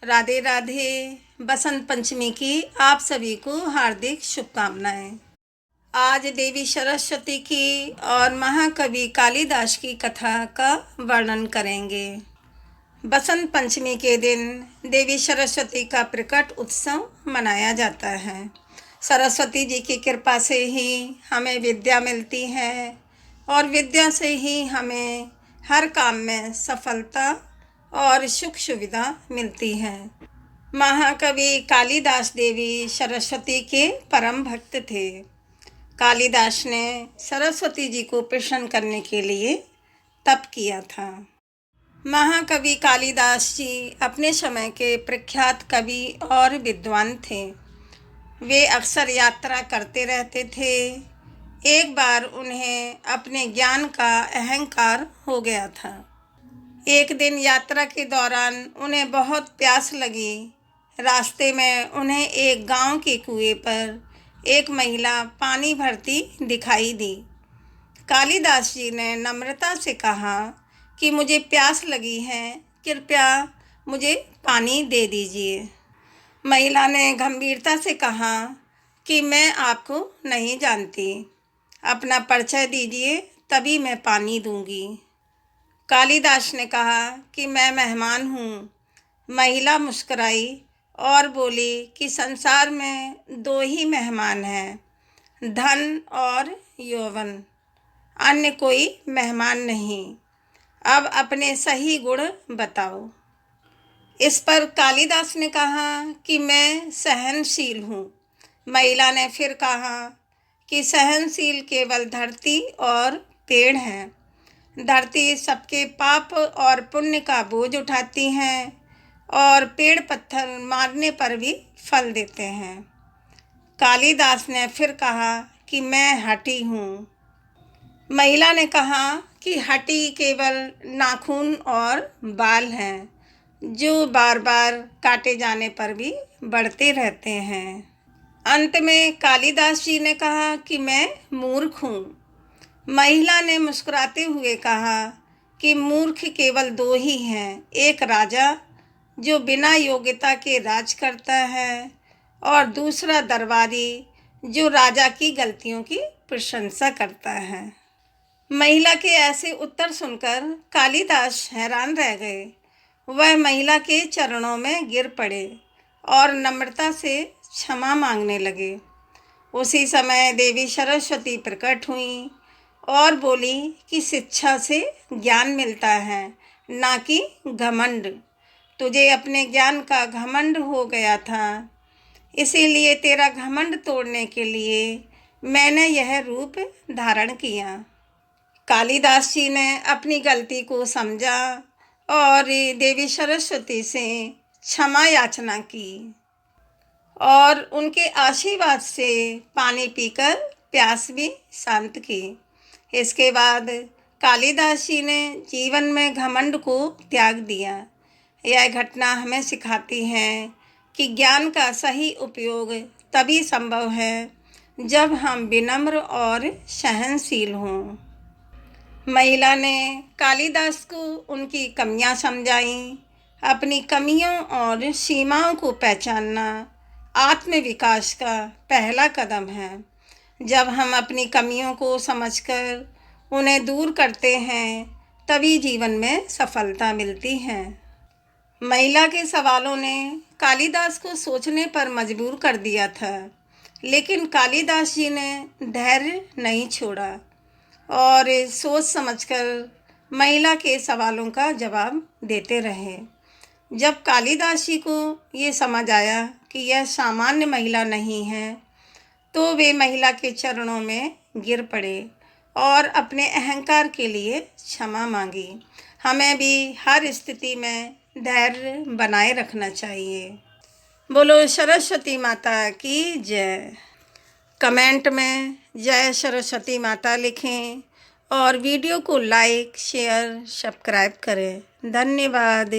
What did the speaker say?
राधे राधे। बसंत पंचमी की आप सभी को हार्दिक शुभकामनाएं। आज देवी सरस्वती की और महाकवि कालिदास की कथा का वर्णन करेंगे। बसंत पंचमी के दिन देवी सरस्वती का प्रकट उत्सव मनाया जाता है। सरस्वती जी की कृपा से ही हमें विद्या मिलती है और विद्या से ही हमें हर काम में सफलता और सुख सुविधा मिलती है। महाकवि कालिदास देवी सरस्वती के परम भक्त थे। कालिदास ने सरस्वती जी को प्रसन्न करने के लिए तप किया था। महाकवि कालिदास जी अपने समय के प्रख्यात कवि और विद्वान थे। वे अक्सर यात्रा करते रहते थे। एक बार उन्हें अपने ज्ञान का अहंकार हो गया था। एक दिन यात्रा के दौरान उन्हें बहुत प्यास लगी। रास्ते में उन्हें एक गांव के कुएं पर एक महिला पानी भरती दिखाई दी। कालिदास जी ने नम्रता से कहा कि मुझे प्यास लगी है, कृपया मुझे पानी दे दीजिए। महिला ने गंभीरता से कहा कि मैं आपको नहीं जानती, अपना परिचय दीजिए तभी मैं पानी दूंगी। कालिदास ने कहा कि मैं मेहमान हूँ। महिला मुस्कुराई और बोली कि संसार में दो ही मेहमान हैं, धन और यौवन, अन्य कोई मेहमान नहीं। अब अपने सही गुण बताओ। इस पर कालिदास ने कहा कि मैं सहनशील हूँ। महिला ने फिर कहा कि सहनशील केवल धरती और पेड़ हैं। धरती सबके पाप और पुण्य का बोझ उठाती हैं और पेड़ पत्थर मारने पर भी फल देते हैं। कालिदास ने फिर कहा कि मैं हठी हूँ। महिला ने कहा कि हठी केवल नाखून और बाल हैं, जो बार बार काटे जाने पर भी बढ़ते रहते हैं। अंत में कालिदास जी ने कहा कि मैं मूर्ख हूँ। महिला ने मुस्कुराते हुए कहा कि मूर्ख केवल दो ही हैं, एक राजा जो बिना योग्यता के राज करता है और दूसरा दरबारी जो राजा की गलतियों की प्रशंसा करता है। महिला के ऐसे उत्तर सुनकर कालिदास हैरान रह गए। वह महिला के चरणों में गिर पड़े और नम्रता से क्षमा मांगने लगे। उसी समय देवी सरस्वती प्रकट हुई और बोली कि शिक्षा से ज्ञान मिलता है, ना कि घमंड। तुझे अपने ज्ञान का घमंड हो गया था, इसीलिए तेरा घमंड तोड़ने के लिए मैंने यह रूप धारण किया। कालिदास जी ने अपनी गलती को समझा और देवी सरस्वती से क्षमा याचना की और उनके आशीर्वाद से पानी पीकर प्यास भी शांत की। इसके बाद कालिदास जी ने जीवन में घमंड को त्याग दिया। यह घटना हमें सिखाती है कि ज्ञान का सही उपयोग तभी संभव है जब हम विनम्र और सहनशील हों। महिला ने कालिदास को उनकी कमियां समझाईं। अपनी कमियों और सीमाओं को पहचानना आत्मविकास का पहला कदम है। जब हम अपनी कमियों को समझकर उन्हें दूर करते हैं, तभी जीवन में सफलता मिलती है। महिला के सवालों ने कालिदास को सोचने पर मजबूर कर दिया था, लेकिन कालिदास जी ने धैर्य नहीं छोड़ा और सोच समझकर महिला के सवालों का जवाब देते रहे। जब कालिदास जी को ये समझ आया कि यह सामान्य महिला नहीं है, तो वे महिला के चरणों में गिर पड़े और अपने अहंकार के लिए क्षमा मांगी। हमें भी हर स्थिति में धैर्य बनाए रखना चाहिए। बोलो सरस्वती माता की जय। कमेंट में जय सरस्वती माता लिखें और वीडियो को लाइक, शेयर, सब्सक्राइब करें। धन्यवाद।